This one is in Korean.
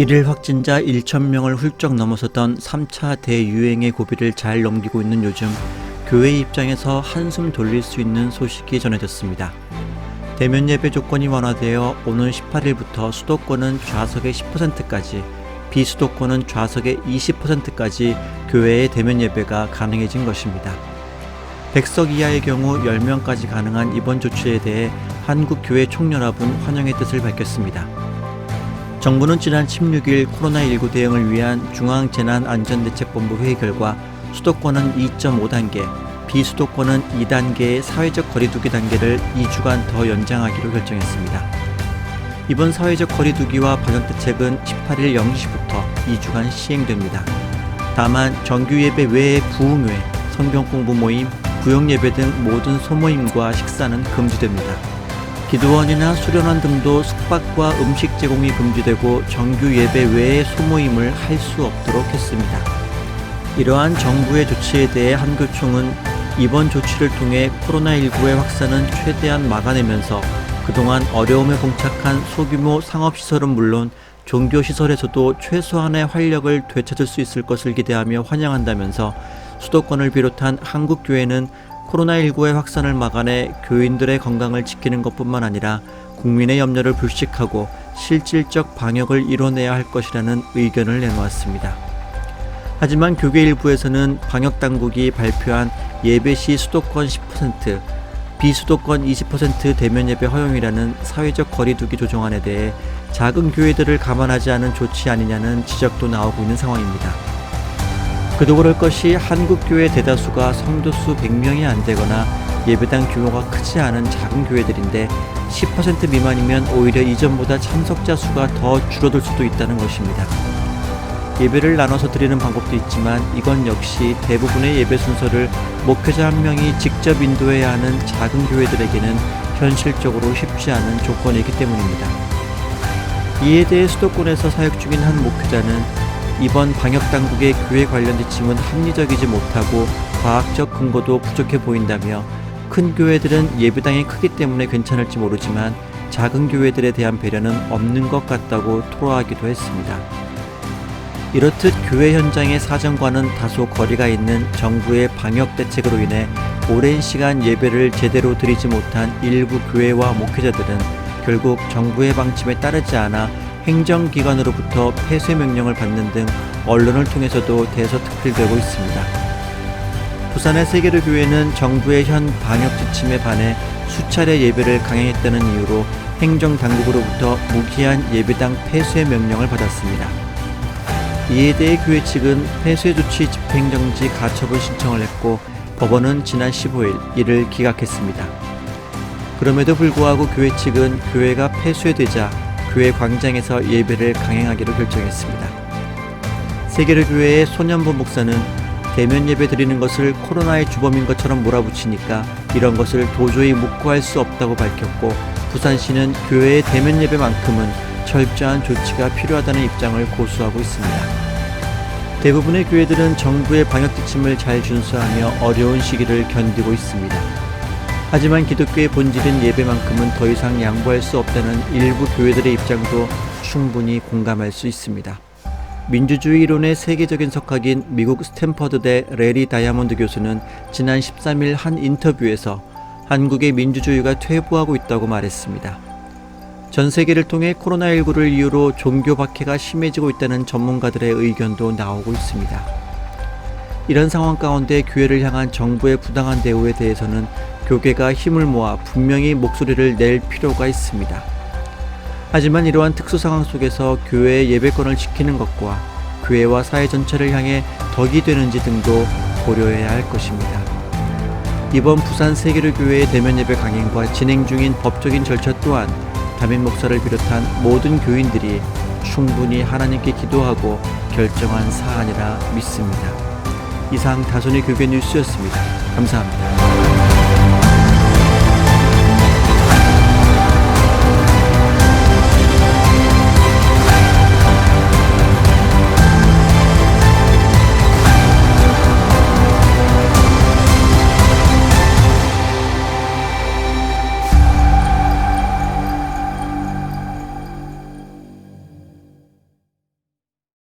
일일 확진자 1,000명을 훌쩍 넘어섰던 3차 대유행의 고비를 잘 넘기고 있는 요즘, 교회 입장에서 한숨 돌릴 수 있는 소식이 전해졌습니다. 대면 예배 조건이 완화되어 오는 18일부터 수도권은 좌석의 10%까지, 비수도권은 좌석의 20%까지 교회의 대면 예배가 가능해진 것입니다. 100석 이하의 경우 10명까지 가능한 이번 조치에 대해 한국교회 총연합은 환영의 뜻을 밝혔습니다. 정부는 지난 16일 코로나19 대응을 위한 중앙재난안전대책본부 회의 결과 수도권은 2.5단계, 비수도권은 2단계의 사회적 거리두기 단계를 2주간 더 연장하기로 결정했습니다. 이번 사회적 거리두기와 방역대책은 18일 0시부터 2주간 시행됩니다. 다만 정규예배 외의 부흥회, 성경공부 모임, 구역예배 등 모든 소모임과 식사는 금지됩니다. 기도원이나 수련원 등도 숙박과 음식 제공이 금지되고 정규 예배 외의 소모임을 할 수 없도록 했습니다. 이러한 정부의 조치에 대해 한교총은 이번 조치를 통해 코로나19의 확산은 최대한 막아내면서 그동안 어려움에 봉착한 소규모 상업시설은 물론 종교시설에서도 최소한의 활력을 되찾을 수 있을 것을 기대하며 환영한다면서 수도권을 비롯한 한국교회는 코로나19의 확산을 막아내 교인들의 건강을 지키는 것뿐만 아니라 국민의 염려를 불식하고 실질적 방역을 이뤄내야 할 것이라는 의견을 내놓았습니다. 하지만 교계 일부에서는 방역당국이 발표한 예배 시 수도권 10%, 비수도권 20% 대면 예배 허용이라는 사회적 거리두기 조정안에 대해 작은 교회들을 감안하지 않은 조치 아니냐는 지적도 나오고 있는 상황입니다. 그도 그럴 것이 한국교회 대다수가 성도수 100명이 안 되거나 예배당 규모가 크지 않은 작은 교회들인데 10% 미만이면 오히려 이전보다 참석자 수가 더 줄어들 수도 있다는 것입니다. 예배를 나눠서 드리는 방법도 있지만 이건 역시 대부분의 예배 순서를 목회자 한 명이 직접 인도해야 하는 작은 교회들에게는 현실적으로 쉽지 않은 조건이기 때문입니다. 이에 대해 수도권에서 사역 중인 한 목회자는 이번 방역당국의 교회 관련 지침은 합리적이지 못하고 과학적 근거도 부족해 보인다며 큰 교회들은 예배당이 크기 때문에 괜찮을지 모르지만 작은 교회들에 대한 배려는 없는 것 같다고 토로하기도 했습니다. 이렇듯 교회 현장의 사정과는 다소 거리가 있는 정부의 방역 대책으로 인해 오랜 시간 예배를 제대로 드리지 못한 일부 교회와 목회자들은 결국 정부의 방침에 따르지 않아 행정기관으로부터 폐쇄 명령을 받는 등 언론을 통해서도 대서특필되고 있습니다. 부산의 세계로 교회는 정부의 현 방역 지침에 반해 수차례 예배를 강행했다는 이유로 행정당국으로부터 무기한 예배당 폐쇄 명령을 받았습니다. 이에 대해 교회 측은 폐쇄 조치 집행정지 가처분 신청을 했고 법원은 지난 15일 이를 기각했습니다. 그럼에도 불구하고 교회 측은 교회가 폐쇄되자 교회 광장에서 예배를 강행하기로 결정했습니다. 세계로 교회의 손현보 목사는 대면 예배 드리는 것을 코로나의 주범인 것처럼 몰아붙이니까 이런 것을 도저히 묵고할 수 없다고 밝혔고 부산시는 교회의 대면 예배만큼은 철저한 조치가 필요하다는 입장을 고수하고 있습니다. 대부분의 교회들은 정부의 방역 지침을 잘 준수하며 어려운 시기를 견디고 있습니다. 하지만 기독교의 본질인 예배만큼은 더 이상 양보할 수 없다는 일부 교회들의 입장도 충분히 공감할 수 있습니다. 민주주의 이론의 세계적인 석학인 미국 스탠퍼드대 레리 다이아몬드 교수는 지난 13일 한 인터뷰에서 한국의 민주주의가 퇴보하고 있다고 말했습니다. 전 세계를 통해 코로나19를 이유로 종교 박해가 심해지고 있다는 전문가들의 의견도 나오고 있습니다. 이런 상황 가운데 교회를 향한 정부의 부당한 대우에 대해서는 교계가 힘을 모아 분명히 목소리를 낼 필요가 있습니다. 하지만 이러한 특수 상황 속에서 교회의 예배권을 지키는 것과 교회와 사회 전체를 향해 덕이 되는지 등도 고려해야 할 것입니다. 이번 부산 세계로 교회의 대면 예배 강행과 진행 중인 법적인 절차 또한 담임 목사를 비롯한 모든 교인들이 충분히 하나님께 기도하고 결정한 사안이라 믿습니다. 이상 다솜이 교계 뉴스였습니다. 감사합니다.